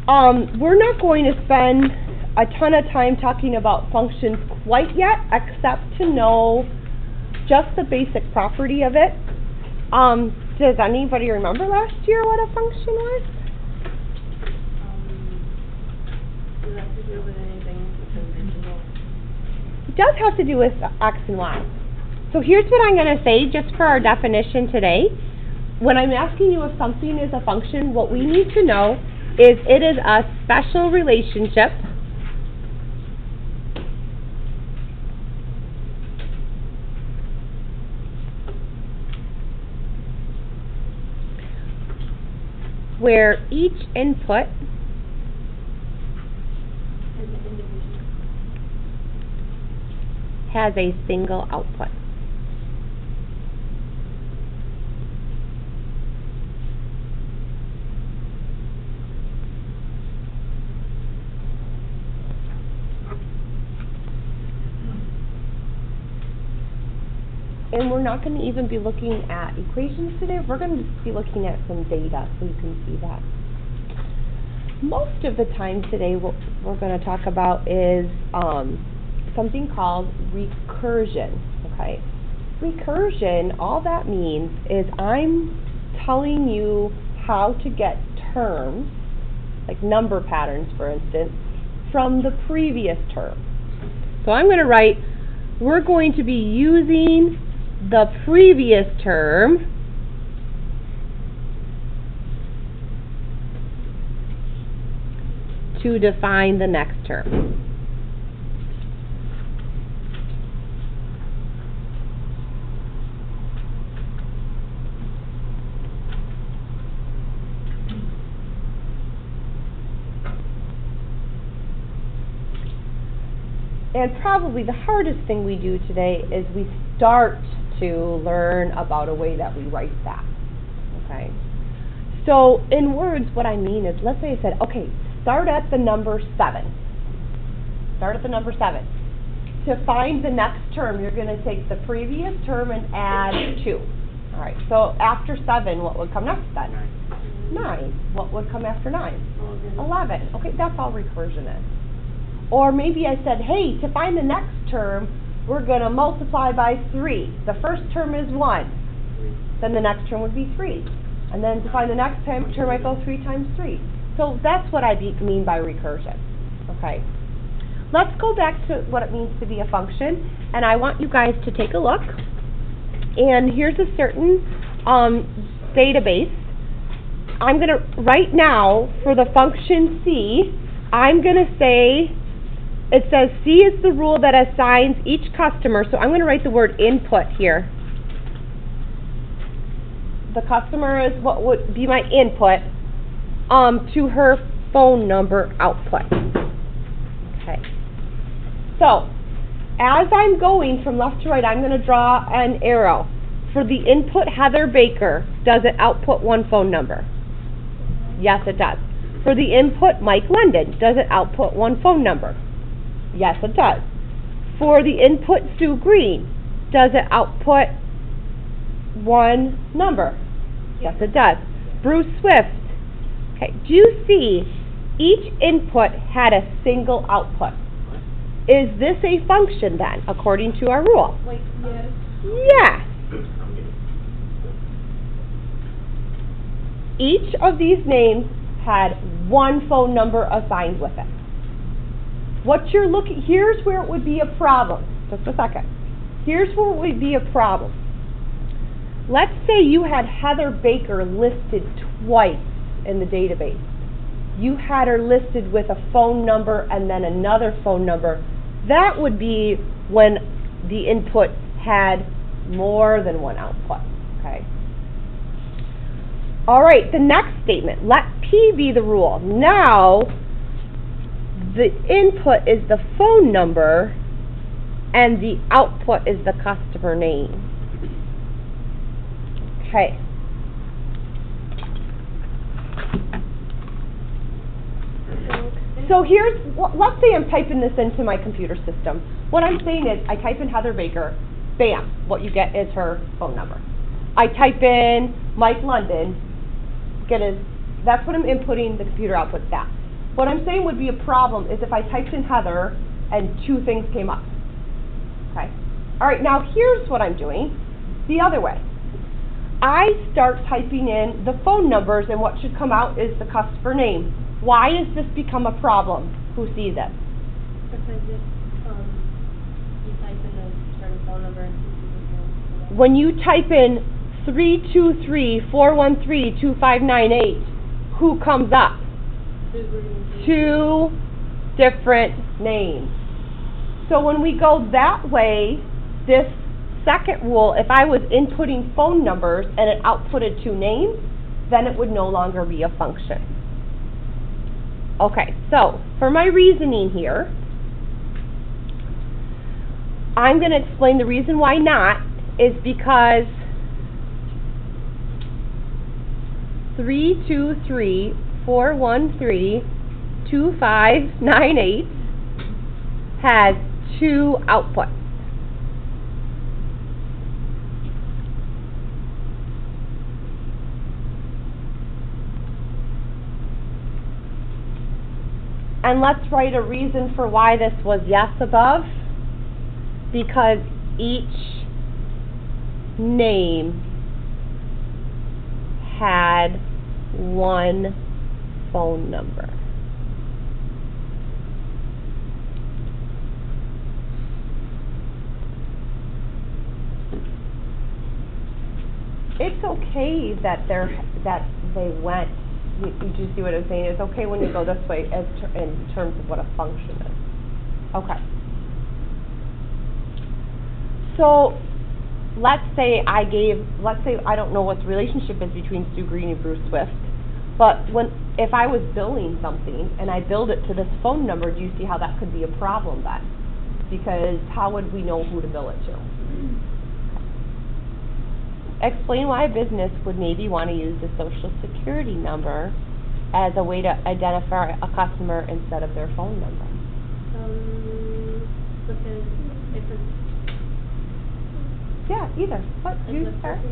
We're not going to spend a ton of time talking about functions quite yet, except to know just the basic property of it. Does anybody remember last year what a function was? Does that have to do with anything conventional? It does have to do with x and y. So here's what I'm going to say just for our definition today. When I'm asking you if something is a function, what we need to know is it is a special relationship where each input has a single output. And we're not going to even be looking at equations today. We're going to be looking at some data so you can see that. Most of the time today what we're going to talk about is something called recursion. Okay, recursion, all that means is I'm telling you how to get terms, like number patterns for instance, from the previous term. So I'm going to write, we're going to be using the previous term to define the next term. And probably the hardest thing we do today is we start to learn about a way that we write that. Okay? So in words, what I mean is, let's say I said, okay, start at the number 7. Start at the number 7. To find the next term, you're going to take the previous term and add 2. All right, so after 7, what would come next then? 9. What would come after 9? 11. Okay, that's all recursion is. Or maybe I said, hey, to find the next term, we're going to multiply by 3. The first term is 1. Then the next term would be 3. And then to find the next term, I go 3 times 3. So that's what I mean by recursion. Okay. Let's go back to what it means to be a function. And I want you guys to take a look. And here's a certain database. I'm going to, right now, for the function c, I'm going to say, it says C is the rule that assigns each customer, so I'm going to write the word input here. The customer is what would be my input to her phone number output. Okay. So, as I'm going from left to right, I'm going to draw an arrow. For the input Heather Baker, does it output one phone number? Yes, it does. For the input Mike London, does it output one phone number? Yes, it does. For the input Sue Green, does it output one number? Yes, it does. Bruce Swift. Okay, do you see each input had a single output? Is this a function then, according to our rule? Like, yes. Yes. Each of these names had one phone number assigned with it. What you're looking, here's where it would be a problem. Just a second. Here's where it would be a problem. Let's say you had Heather Baker listed twice in the database. You had her listed with a phone number and then another phone number. That would be when the input had more than one output. Okay. All right, the next statement. Let P be the rule. Now, the input is the phone number and the output is the customer name. Okay. So here's, let's say I'm typing this into my computer system. What I'm saying is I type in Heather Baker, bam, what you get is her phone number. I type in Mike London, that's what I'm inputting, the computer outputs that. What I'm saying would be a problem is if I typed in Heather and two things came up. Okay? All right, now here's what I'm doing the other way. I start typing in the phone numbers, and what should come out is the customer name. Why does this become a problem? Who sees it? Because if you type in a certain phone number and When you type in 323-413-2598, who comes up? Two different names. So when we go that way, this second rule, if I was inputting phone numbers and it outputted two names, then it would no longer be a function. Okay, so for my reasoning here, I'm going to explain the reason why not is because 323-413-2598 has two outputs. And let's write a reason for why this was yes above, because each name had one phone number. It's okay that they went. You do see what I'm saying? It's okay when you go this way as in terms of what a function is. Okay. So let's say I don't know what the relationship is between Sue Green and Bruce Swift, but if I was billing something and I billed it to this phone number, do you see how that could be a problem then? Because how would we know who to bill it to? Explain why a business would maybe want to use the Social Security number as a way to identify a customer instead of their phone number. Because if it's... Yeah, either. What? If the person,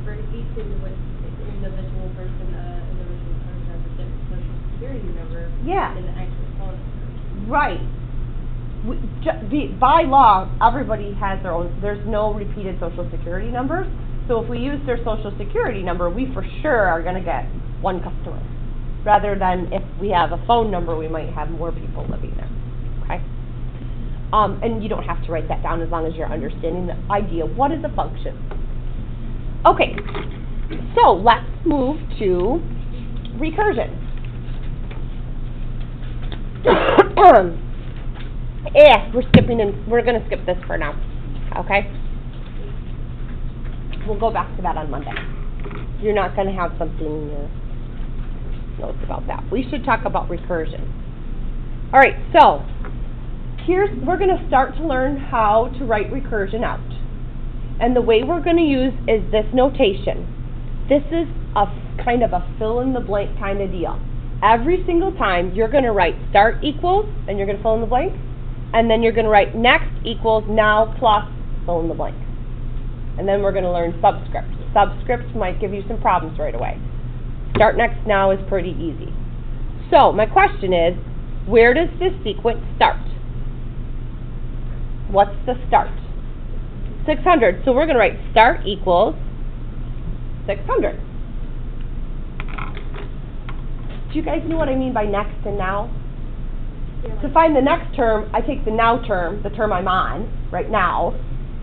for each individual person, individual person has a different Social Security number than the actual phone number. Right. By law, everybody has their own. There's no repeated Social Security numbers. So if we use their Social Security number, we for sure are going to get one customer. Rather than if we have a phone number, we might have more people living there. Okay? And you don't have to write that down as long as you're understanding the idea. What is a function? Okay. So let's move to recursion. We're going to skip this for now, okay? We'll go back to that on Monday. You're not going to have something in your notes about that. We should talk about recursion. All right, so we're going to start to learn how to write recursion out. And the way we're going to use is this notation. This is a kind of a fill-in-the-blank kind of deal. Every single time, you're going to write start equals, and you're going to fill in the blank. And then you're going to write next equals now plus fill in the blank. And then we're going to learn subscript. Subscript might give you some problems right away. Start next now is pretty easy. So my question is, where does this sequence start? What's the start? 600. So we're going to write start equals 600. Do you guys know what I mean by next and now? To find the next term, I take the now term, the term I'm on right now.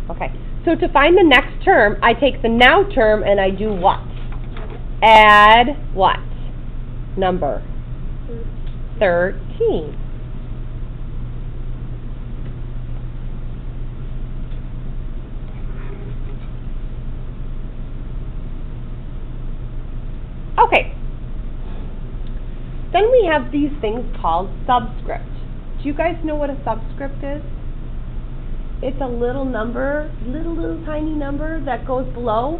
Okay. So to find the next term, I take the now term and I do what? Add what? Number 13. Okay. Then we have these things called subscript. Do you guys know what a subscript is? It's a little number, little tiny number that goes below.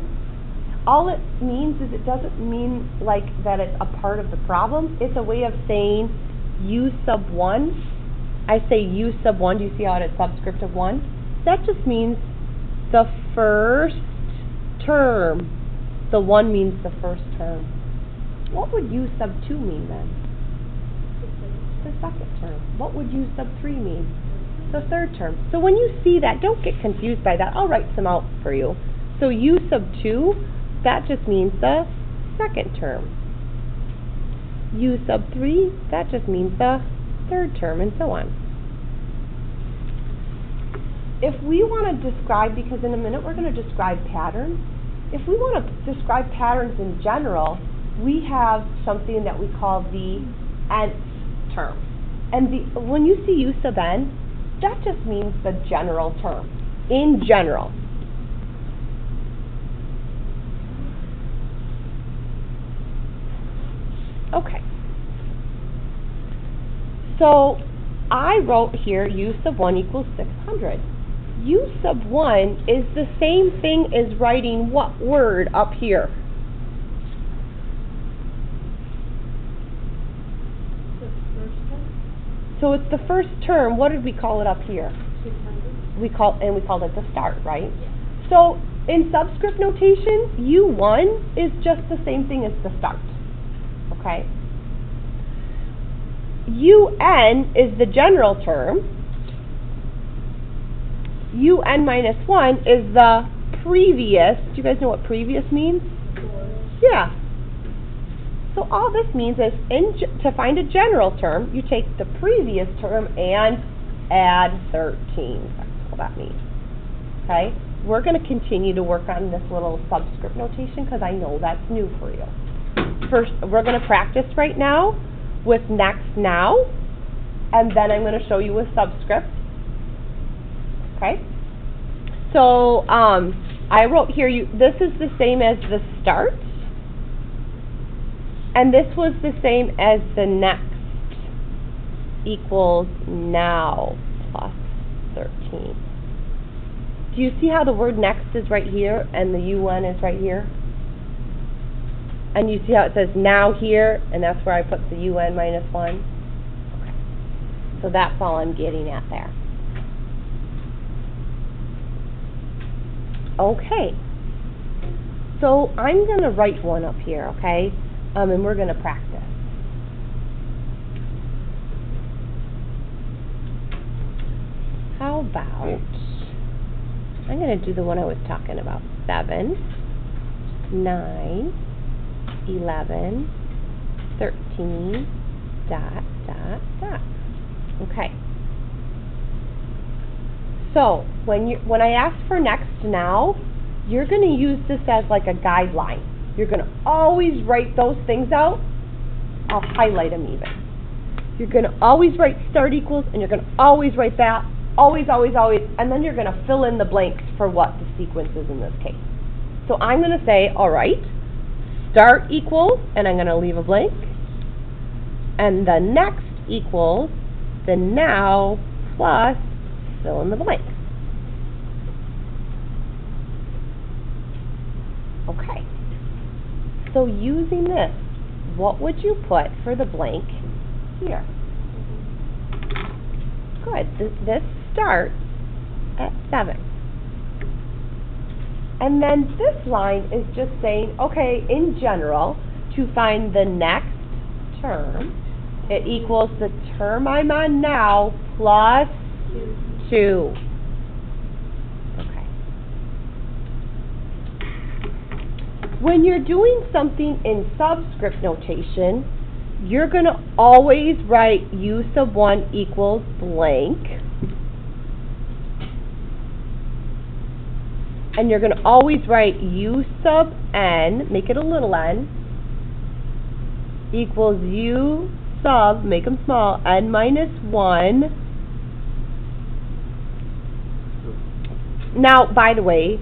All it means is it doesn't mean like that it's a part of the problem. It's a way of saying u sub 1. I say u sub 1. Do you see how it's subscript of 1? That just means the first term. The 1 means the first term. What would u sub 2 mean then? The second term. What would U sub 3 mean? The third term. So when you see that, don't get confused by that. I'll write some out for you. So U sub 2, that just means the second term. U sub 3, that just means the third term, and so on. If we want to describe, because in a minute we're going to describe patterns, if we want to describe patterns in general, we have something that we call the nth term. And when you see U sub n, that just means the general term, in general. Okay. So I wrote here U sub 1 equals 600. U sub 1 is the same thing as writing what word up here? The first term? So it's the first term. What did we call it up here? 600. We called it the start, right? Yeah. So in subscript notation, U1 is just the same thing as the start. Okay? UN is the general term. UN minus 1 is the previous. Do you guys know what previous means? Yeah. So all this means is to find a general term, you take the previous term and add 13. That's what that means. Okay? We're going to continue to work on this little subscript notation because I know that's new for you. First, we're going to practice right now with next now, and then I'm going to show you with subscript. Okay? So I wrote here, this is the same as the start, and this was the same as the next equals now plus 13. Do you see how the word next is right here and the UN is right here? And you see how it says now here, and that's where I put the UN minus 1? Okay. So that's all I'm getting at there. Okay. So I'm going to write one up here, okay? And we're going to practice. How about, I'm going to do the one I was talking about. 7, 9, 11, 13, dot, dot, dot. Okay. So, when I ask for next now, you're going to use this as like a guideline. You're going to always write those things out. I'll highlight them even. You're going to always write start equals, and you're going to always write that. Always, always, always. And then you're going to fill in the blanks for what the sequence is in this case. So I'm going to say, all right, start equals, and I'm going to leave a blank. And the next equals the now plus fill in the blank. Okay. So using this, what would you put for the blank here? Good. This starts at 7. And then this line is just saying, okay, in general, to find the next term, it equals the term I'm on now plus 2. Okay. When you're doing something in subscript notation, you're going to always write U sub 1 equals blank. And you're going to always write U sub n, make it a little n, equals U sub, make them small, n minus 1. Now, by the way,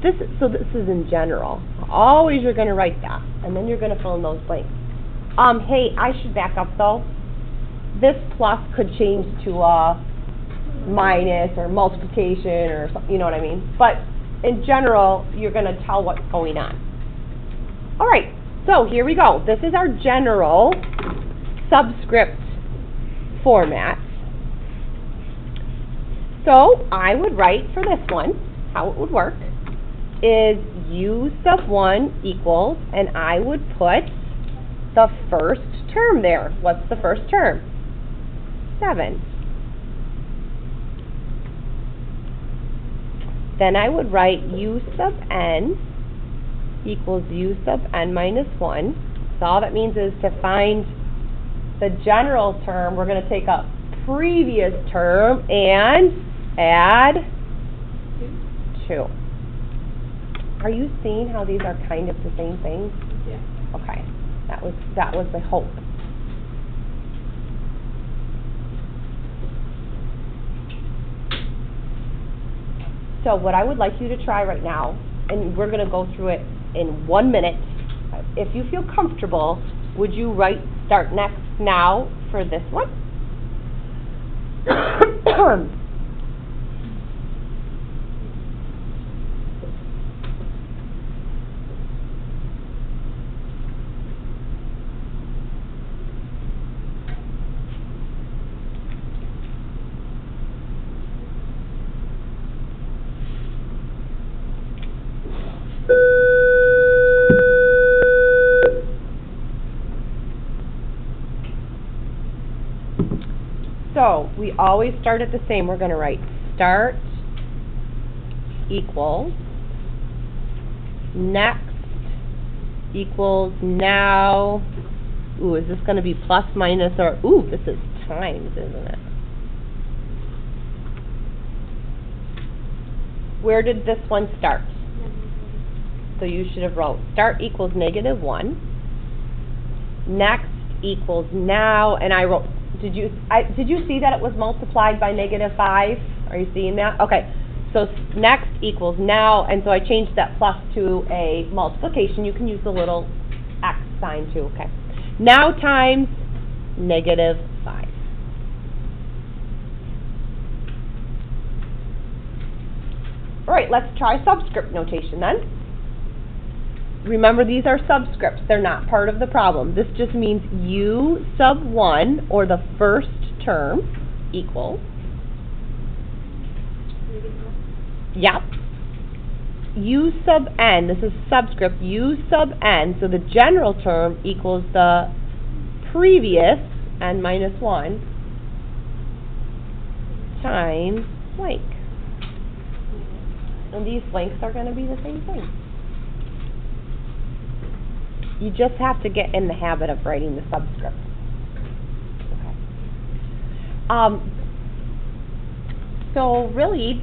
this is in general. Always you're going to write that, and then you're going to fill in those blanks. Hey, I should back up though. This plus could change to a minus or multiplication or something, you know what I mean? But in general, you're going to tell what's going on. All right, so here we go. This is our general subscript format. So I would write for this one, how it would work is U sub 1 equals, and I would put the first term there. What's the first term? 7. Then I would write u sub n equals u sub n minus 1. So all that means is to find the general term, we're going to take a previous term and add 2. Are you seeing how these are kind of the same thing? Yeah. Okay. That was the hope. So what I would like you to try right now, and we're going to go through it in 1 minute. If you feel comfortable, would you write start next now for this one? So we always start at the same. We're going to write start equals next equals now. Ooh, is this going to be plus, minus, or ooh, this is times, isn't it? Where did this one start? So you should have wrote start equals -1. Next equals now, and I wrote. Did you see that it was multiplied by -5? Are you seeing that? Okay. So next equals now, and so I changed that plus to a multiplication. You can use the little X sign too. Okay. Now times -5. All right. Let's try subscript notation then. Remember, these are subscripts. They're not part of the problem. This just means u sub 1, or the first term, equals. Yep. U sub n, this is subscript, u sub n, so the general term equals the previous, n minus 1, times blank. And these blanks are going to be the same thing. You just have to get in the habit of writing the subscript. Okay. So really,